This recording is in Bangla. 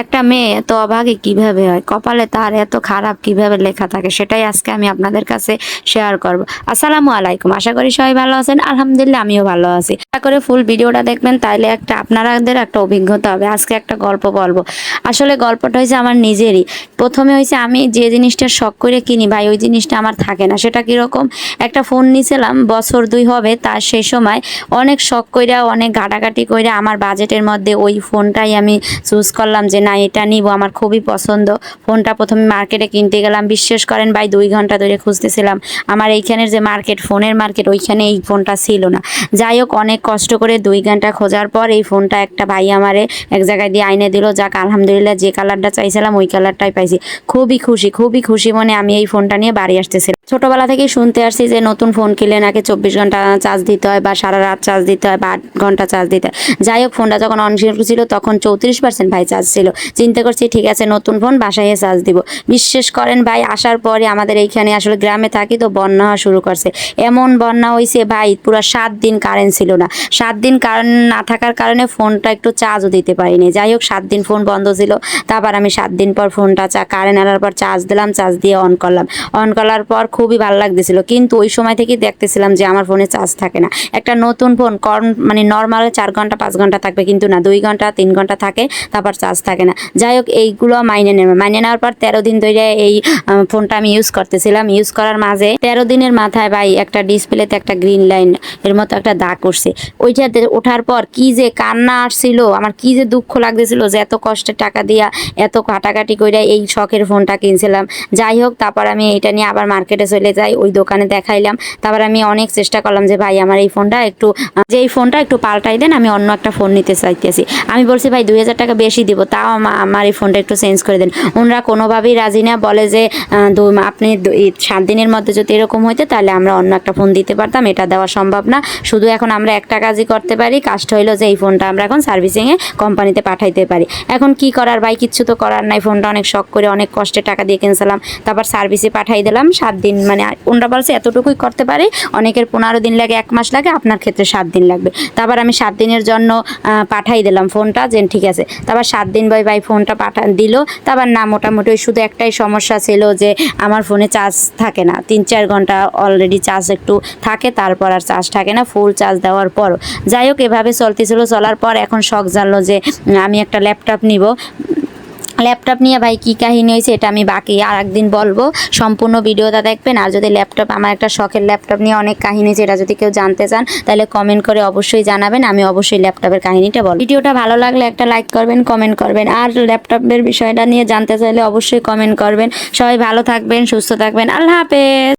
একটা মেয়ে এত অভাগী কিভাবে হয়, কপালে তার এত খারাপ কিভাবে লেখা থাকে, সেটাই আজকে আমি আপনাদের কাছে শেয়ার করব। আসসালামু আলাইকুম, আশা করি সবাই ভালো আছেন। আলহামদুলিল্লাহ আমিও ভালো আছি। আশা করে ফুল ভিডিওটা দেখবেন, তাইলে আপনাদের একটা অভিজ্ঞতা হবে। আজকে একটা গল্প বলবো। আসলে গল্পটা হয়েছে আমার নিজেরই। প্রথমে হয়েছে আমি যে জিনিসটা শখ করে কিনি ভাই, ওই জিনিসটা আমার থাকে না। সেটা কিরকম, একটা ফোন নিয়েছিলাম বছর 2 হবে, তার সেই সময় অনেক শখ কইরা অনেক ঘাটাঘাটি কইরা আমার বাজেটের মধ্যে ওই ফোনটাই আমি চুজ করলাম যে না এটা নিব, আমার খুবই পছন্দ। ফোনটা প্রথমে মার্কেটে কিনতে গেলাম, বিশ্বাস করেন ভাই 2 ঘন্টা ধরে খুঁজতেছিলাম। আমার এইখানের যে মার্কেট, ফোনের মার্কেট, ওইখানে এই ফোনটা ছিল না। যাই হোক, অনেক কষ্ট করে 2 ঘন্টা খোঁজার পর এই ফোনটা একটা ভাই আমারে এক জায়গায় দিয়ে আইনে দিল। যাক আলহামদুলিল্লাহ, যে কালারটা চাইছিলাম ওই কালারটাই পাইছি। খুবই খুশি মনে আমি এই ফোনটা নিয়ে বাড়ি আসতেছিলাম। ছোটবেলা থেকেই শুনতে আসছি যে নতুন ফোন কিনলে নাকি 24 ঘন্টা চার্জ দিতে হয়, বা সারা রাত চার্জ দিতে হয়, বা 8 ঘন্টা চার্জ দিতে হয়। যাই হোক, ফোনটা যখন অনশিপ ছিল তখন 34% ভাই চার্জ ছিল। চিন্তা করছি ঠিক আছে নতুন ফোন বাসায় চার্জ দিব। বিশ্বাস করেন ভাই, আসার পরে আমাদের এইখানে আসলে গ্রামে থাকি তো বন্যা হওয়া শুরু করছে। এমন বন্যা হয়েছে ভাই, পুরো 7 দিন কারেন্ট ছিল না। 7 দিন কারেন্ট না থাকার কারণে ফোনটা একটু চার্জও দিতে পারিনি। যাই হোক, 7 দিন ফোন বন্ধ ছিল। তারপর আমি 7 দিন পর ফোনটা কারেন্ট আনার পর চার্জ দিলাম, চার্জ দিয়ে অন করলাম। অন করার পর খুবই ভালো লাগতেছিল, কিন্তু ওই সময় থেকেই দেখতেছিলাম যে আমার ফোনে চার্জ থাকে না। একটা নতুন ফোন মানে নর্মাল 4 ঘন্টা 5 ঘন্টা থাকবে, কিন্তু না 2 ঘন্টা 3 ঘন্টা থাকে, তারপর চার্জ থাকে না। যাই হোক, এইগুলো মাইনে নেওয়ার পর 13 দিন ধরে এই ফোনটা আমি ইউজ করতেছিলাম। ইউজ করার মাঝে 13 দিনের মাথায় ভাই একটা ডিসপ্লেতে একটা গ্রিন লাইন এর মতো একটা দাগ করছে। ওইটাতে ওঠার পর কি যে কান্না আসছিল আমার, কি যে দুঃখ লাগতেছিল যে এত কষ্টের টাকা দিয়া এত কাটাকাটি করে এই শখের ফোনটা কিনছিলাম। যাই হোক, তারপর আমি এটা নিয়ে আবার মার্কেটে চলে যাই, ওই দোকানে দেখাইলাম। তারপর আমি অনেক চেষ্টা করলাম যে ভাই আমার এই ফোনটা একটু পাল্টাই দেন, আমি অন্য একটা ফোন নিতে চাইতেছি। আমি বলছি ভাই 2000 টাকা বেশি দিব, তাও আমার এই ফোনটা একটু চেঞ্জ করে দেন। ওনারা কোনোভাবেই রাজি না, বলে যে আপনি 7 দিনের মধ্যে যদি এরকম হইতে তাহলে আমরা অন্য একটা ফোন দিতে পারতাম, এটা দেওয়া সম্ভব না। শুধু এখন আমরা একটা কাজই করতে পারি, কাজটা হইলো যে এই ফোনটা আমরা এখন সার্ভিসিংয়ে কোম্পানিতে পাঠাইতে পারি। এখন কি করার ভাই, কিচ্ছু তো করার নাই। ফোনটা অনেক শখ করে অনেক কষ্টে টাকা দিয়ে কিনছিলাম, তারপর সার্ভিসে পাঠাই দিলাম। 7 দিন মানে ওনারা বলছে এতটুকুই করতে পারি, অনেকের 15 দিন লাগে, 1 মাস লাগে, আপনার ক্ষেত্রে 7 দিন লাগবে। তারপর আমি 7 দিনের জন্য পাঠাই দিলাম ফোনটা, যে ঠিক আছে। তারপর 7 দিন ভাই ফোনটা দিল। তারপর না মোটামুটি শুধু একটাই সমস্যা ছিল যে আমার ফোনে চার্জ থাকে না। 3-4 ঘন্টা অলরেডি চার্জ একটু থাকে, তারপর আর চার্জ থাকে না ফুল চার্জ দেওয়ার পরও। যাই হোক, এভাবে চলতেছিল। চলার পর এখন শখ জানলো যে আমি একটা ল্যাপটপ নিব। ল্যাপটপ নিয়ে ভাই কী কাহিনী হয়েছে এটা আমি বাকি আর একদিন বলবো, সম্পূর্ণ ভিডিওটা দেখবেন। আর যদি ল্যাপটপ, আমার একটা শখের ল্যাপটপ নিয়ে অনেক কাহিনী আছে, এটা যদি কেউ জানতে চান তাহলে কমেন্ট করে অবশ্যই জানাবেন, আমি অবশ্যই ল্যাপটপের কাহিনীটা বলবো। ভিডিওটা ভালো লাগলে একটা লাইক করবেন, কমেন্ট করবেন, আর ল্যাপটপের বিষয়টা নিয়ে জানতে চাইলে অবশ্যই কমেন্ট করবেন। সবাই ভালো থাকবেন, সুস্থ থাকবেন, আল্লাহ হাফেজ।